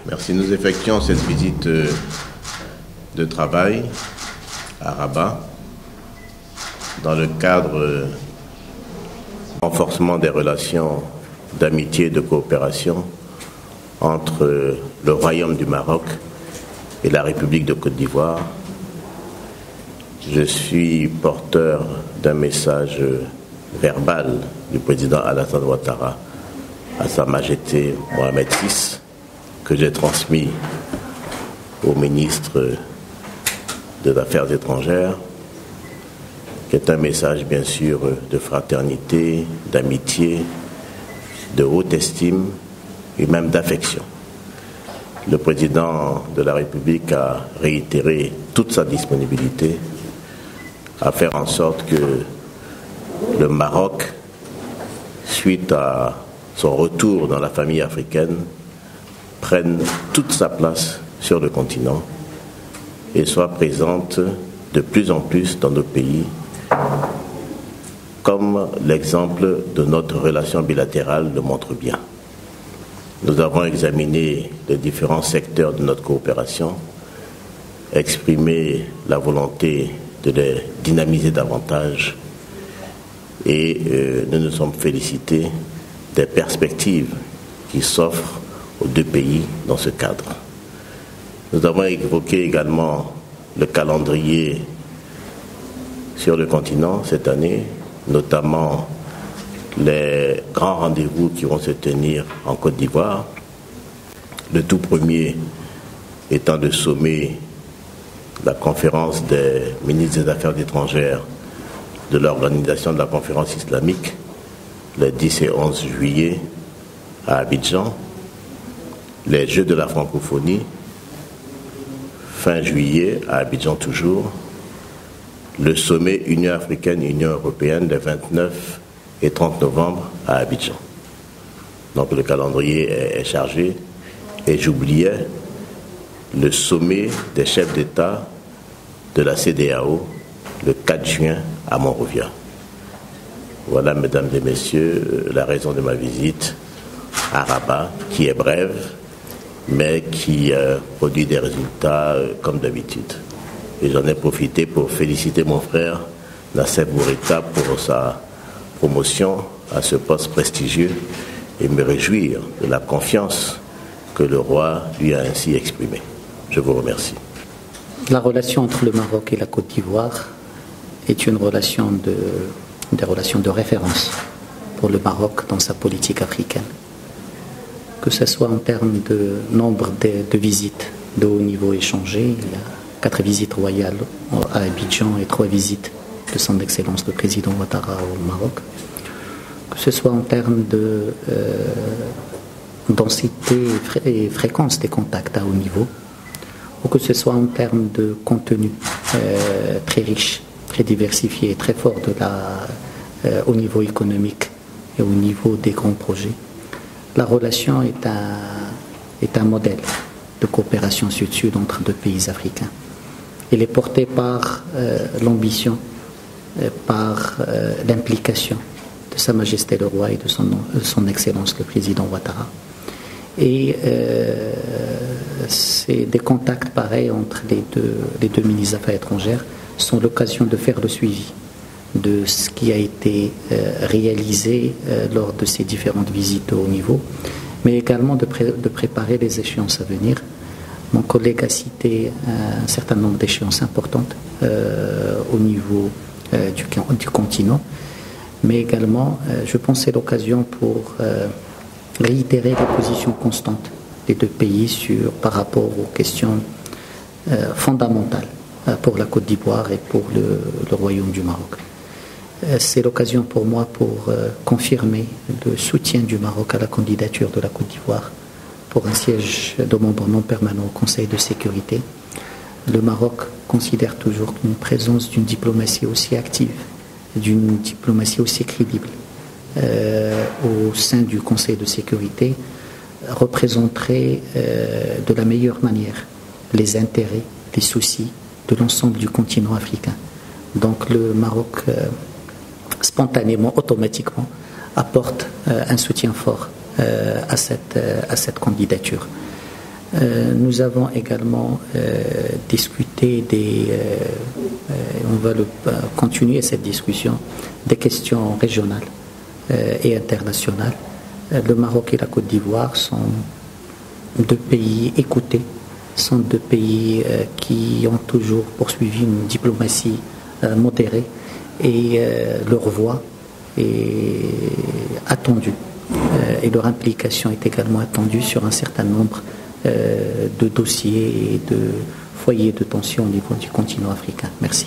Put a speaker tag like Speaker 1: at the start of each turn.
Speaker 1: Merci. Nous effectuons cette visite de travail à Rabat dans le cadre du renforcement des relations d'amitié et de coopération entre le Royaume du Maroc et la République de Côte d'Ivoire. Je suis porteur d'un message verbal du président Alassane Ouattara à Sa Majesté Mohamed VI, que j'ai transmis au ministre des Affaires étrangères, qui est un message bien sûr de fraternité, d'amitié, de haute estime et même d'affection. Le président de la République a réitéré toute sa disponibilité à faire en sorte que le Maroc, suite à son retour dans la famille africaine, prenne toute sa place sur le continent et soit présente de plus en plus dans nos pays, comme l'exemple de notre relation bilatérale le montre bien. Nous avons examiné les différents secteurs de notre coopération, exprimé la volonté de les dynamiser davantage et nous nous sommes félicités des perspectives qui s'offrent aux deux pays dans ce cadre. Nous avons évoqué également le calendrier sur le continent cette année, notamment les grands rendez-vous qui vont se tenir en Côte d'Ivoire. Le tout premier étant le sommet, la conférence des ministres des Affaires étrangères de l'Organisation de la Conférence islamique, les 10 et 11 juillet à Abidjan, les Jeux de la francophonie, fin juillet à Abidjan toujours, le sommet Union africaine-Union européenne les 29 et 30 novembre à Abidjan. Donc le calendrier est chargé. Et j'oubliais le sommet des chefs d'État de la CEDEAO le 4 juin à Monrovia. Voilà, mesdames et messieurs, la raison de ma visite à Rabat, qui est brève, mais qui produit des résultats comme d'habitude. Et j'en ai profité pour féliciter mon frère Nassef Bourita pour sa promotion à ce poste prestigieux et me réjouir de la confiance que le roi lui a ainsi exprimée. Je vous remercie.
Speaker 2: La relation entre le Maroc et la Côte d'Ivoire est une relation des relations de référence pour le Maroc dans sa politique africaine. Que ce soit en termes de nombre de visites de haut niveau échangées, il y a 4 visites royales à Abidjan et 3 visites de son Excellence le Président Ouattara au Maroc. Que ce soit en termes de densité et fréquence des contacts à haut niveau, ou que ce soit en termes de contenu très riche, très diversifié, très fort au niveau économique et au niveau des grands projets. La relation est un modèle de coopération sud-sud entre deux pays africains. Elle est portée par l'ambition, par l'implication de Sa Majesté le Roi et de son Excellence le Président Ouattara. Et c'est des contacts pareils entre les deux ministres des Affaires étrangères sont l'occasion de faire le suivi de ce qui a été réalisé lors de ces différentes visites au haut niveau, mais également de préparer les échéances à venir. Mon collègue a cité un certain nombre d'échéances importantes au niveau du continent, mais également, je pense que c'est l'occasion pour réitérer les positions constantes des deux pays par rapport aux questions fondamentales pour la Côte d'Ivoire et pour le Royaume du Maroc. C'est l'occasion pour moi pour confirmer le soutien du Maroc à la candidature de la Côte d'Ivoire pour un siège de membre non permanent au Conseil de sécurité. Le Maroc considère toujours une présence d'une diplomatie aussi active, d'une diplomatie aussi crédible au sein du Conseil de sécurité représenterait de la meilleure manière les intérêts, les soucis de l'ensemble du continent africain. Donc le Maroc, spontanément, automatiquement, apporte un soutien fort à cette candidature. Nous avons également discuté on va continuer cette discussion, des questions régionales et internationales. Le Maroc et la Côte d'Ivoire sont deux pays écoutés, sont deux pays qui ont toujours poursuivi une diplomatie modérée et leur voix est attendue et leur implication est également attendue sur un certain nombre de dossiers et de foyers de tension au niveau du continent africain. Merci.